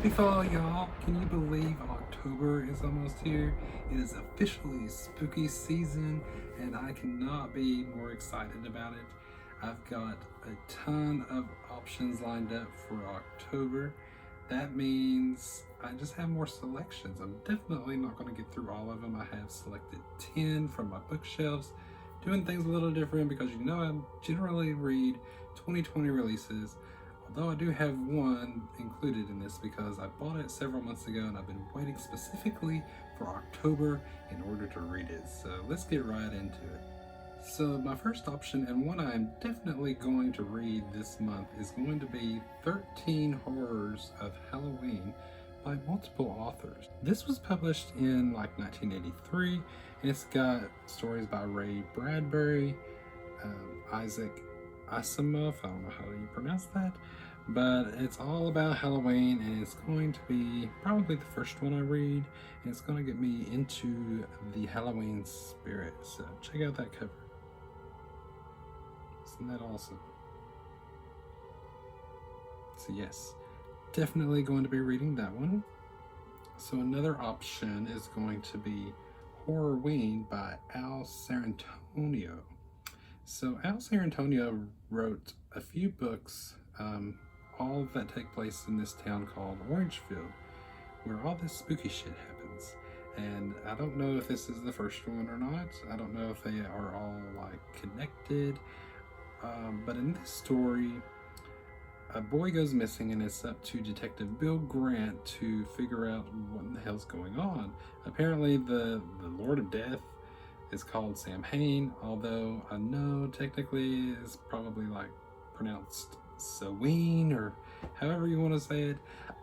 Happy fall, y'all! Can you believe October is almost here? It is officially spooky season, and I cannot be more excited about it. I've got a ton of options lined up for October. That means I just have more selections. I'm definitely not going to get through all of them. I have selected 10 from my bookshelves, doing things a little different because I generally read 2020 releases. Although I do have one included in this because I bought it several months ago and I've been waiting specifically for October in order to read it. So let's get right into it. So my first option, and one I'm definitely going to read this month, is going to be 13 Horrors of Halloween by multiple authors. This was published in like 1983, and it's got stories by Ray Bradbury, Isaac Asimov, I don't know how you pronounce that, but it's all about Halloween, and it's going to be probably the first one I read, and it's going to get me into the Halloween spirit. So check out that cover. Isn't that awesome? So yes, definitely going to be reading that one. So another option is going to be Horrorween by Al Sarantonio. So Al Sarantonio wrote a few books, all that take place in this town called Orangefield, where all this spooky shit happens. And I don't know if this is the first one or not. I don't know if they are all like connected. But in this story, a boy goes missing, and it's up to Detective Bill Grant to figure out what in the hell's going on. Apparently the Lord of Death is called Sam Hain, although I know technically it's probably like pronounced Saween, or however you want to say it.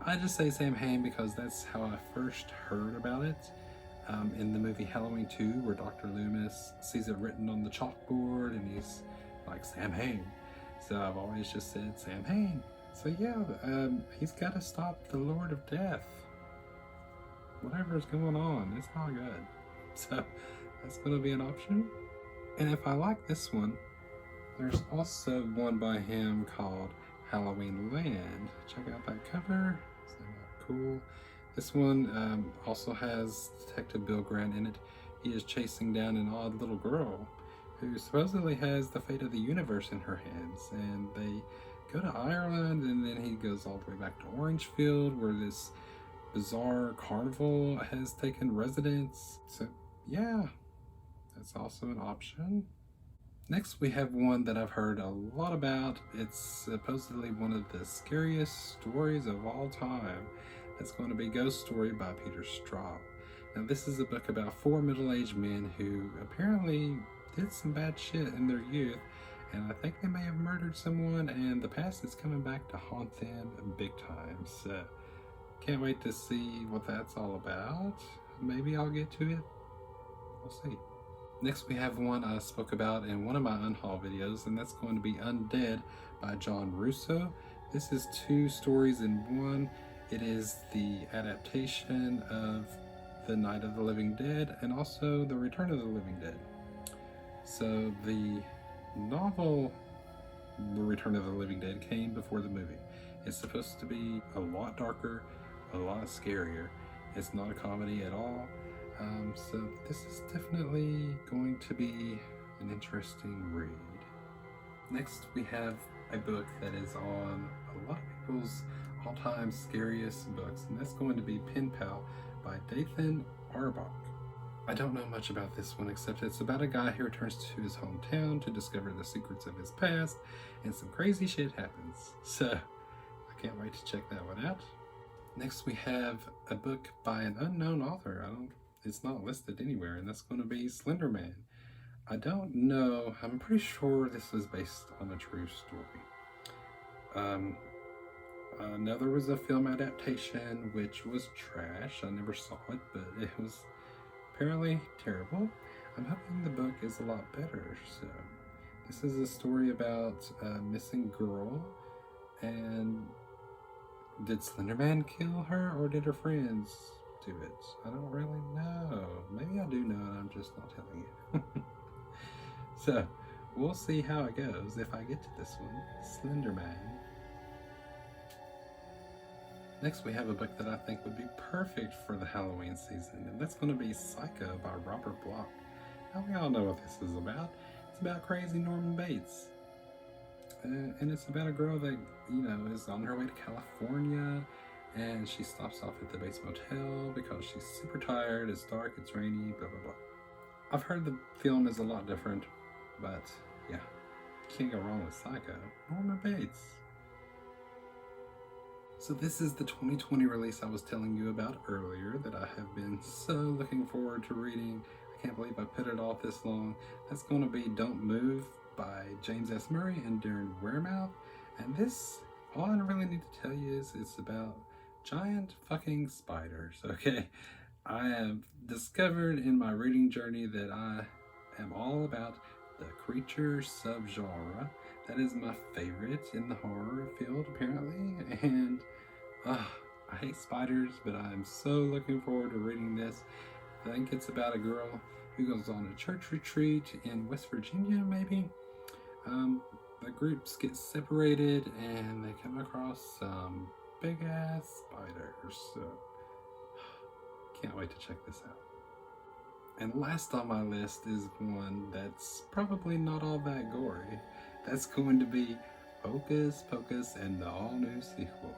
I just say Sam Hain because that's how I first heard about it, in the movie Halloween 2, where Dr. Loomis sees it written on the chalkboard and he's like, Sam Hain. So I've always just said Sam Hain. So yeah, he's got to stop the Lord of Death. Whatever's going on, it's not good. So that's going to be an option. And if I like this one, there's also one by him called Halloween Land. Check out that cover. Isn't that cool? This one also has Detective Bill Grant in it. He is chasing down an odd little girl who supposedly has the fate of the universe in her hands. And they go to Ireland, and then he goes all the way back to Orangefield, where this bizarre carnival has taken residence. So yeah, that's also an option. Next, we have one that I've heard a lot about. It's supposedly one of the scariest stories of all time. It's going to be Ghost Story by Peter Straub. Now, this is a book about 4 middle-aged men who apparently did some bad shit in their youth, and I think they may have murdered someone, and the past is coming back to haunt them big time. So, can't wait to see what that's all about. Maybe I'll get to it. We'll see. Next, we have one I spoke about in one of my Unhaul videos, and that's going to be Undead by John Russo. This is 2 stories in one. It is the adaptation of The Night of the Living Dead and also The Return of the Living Dead. So the novel The Return of the Living Dead came before the movie. It's supposed to be a lot darker, a lot scarier. It's not a comedy at all. So this is definitely going to be an interesting read. Next, we have a book that is on a lot of people's all-time scariest books, and that's going to be Pen Pal by Dathan Arbach. I don't know much about this one, except it's about a guy who returns to his hometown to discover the secrets of his past, and some crazy shit happens. So I can't wait to check that one out. Next, we have a book by an unknown author. It's not listed anywhere, and that's going to be Slenderman. I don't know. I'm pretty sure this is based on a true story. Another was a film adaptation, which was trash. I never saw it, but it was apparently terrible. I'm hoping the book is a lot better. So this is a story about a missing girl, and did Slenderman kill her, or did her friends do it? I don't really know. Maybe I do know and I'm just not telling you. So we'll see how it goes if I get to this one. Slenderman. Next, we have a book that I think would be perfect for the Halloween season, and that's going to be Psycho by Robert Bloch. Now, we all know what this is about. It's about crazy Norman Bates. And it's about a girl that, is on her way to California, and she stops off at the Bates Motel because she's super tired, it's dark, it's rainy, blah, blah, blah. I've heard the film is a lot different, but yeah, can't go wrong with Psycho. Norman Bates. So this is the 2020 release I was telling you about earlier that I have been so looking forward to reading. I can't believe I put it off this long. That's going to be Don't Move by James S. Murray and Darren Wearmouth. And this, all I really need to tell you is it's about giant fucking spiders, okay? I have discovered in my reading journey that I am all about the creature subgenre. That is my favorite in the horror field, apparently. And I hate spiders, but I'm so looking forward to reading this. I think it's about a girl who goes on a church retreat in West Virginia, maybe. The groups get separated and they come across some big ass spiders. So, can't wait to check this out. And last on my list is one that's probably not all that gory. That's going to be Hocus Pocus and the all-new sequel.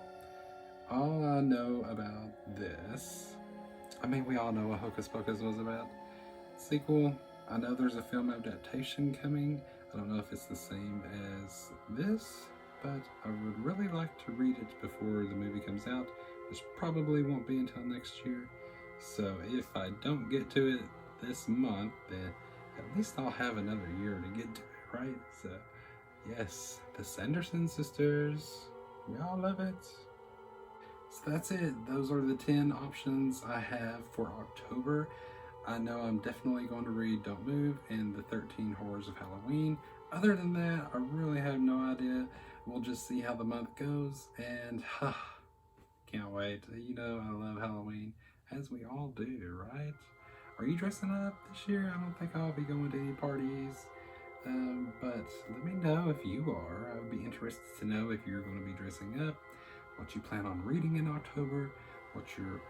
All I know about this, I mean, we all know what Hocus Pocus was about. Sequel, I know there's a film adaptation coming. I don't know if it's the same as this, but I would really like to read it before the movie comes out, which probably won't be until next year. So if I don't get to it this month, then at least I'll have another year to get to it, right? So yes, the Sanderson sisters, we all love it. So that's it. Those are the 10 options I have for October. I know I'm definitely going to read Don't Move and the 13 Horrors of Halloween. Other than that, I really have no idea. We'll just see how the month goes, and can't wait. You know I love Halloween, as we all do, right? Are you dressing up this year? I don't think I'll be going to any parties, but let me know if you are. I would be interested to know if you're going to be dressing up, what you plan on reading in October, what your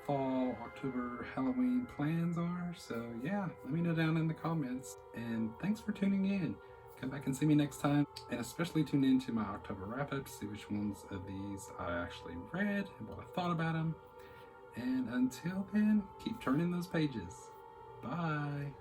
fall, October, Halloween plans are. So yeah, let me know down in the comments. And thanks for tuning in. Come back and see me next time. And especially tune in to my October wrap-up to see which ones of these I actually read and what I thought about them. And until then, keep turning those pages. Bye.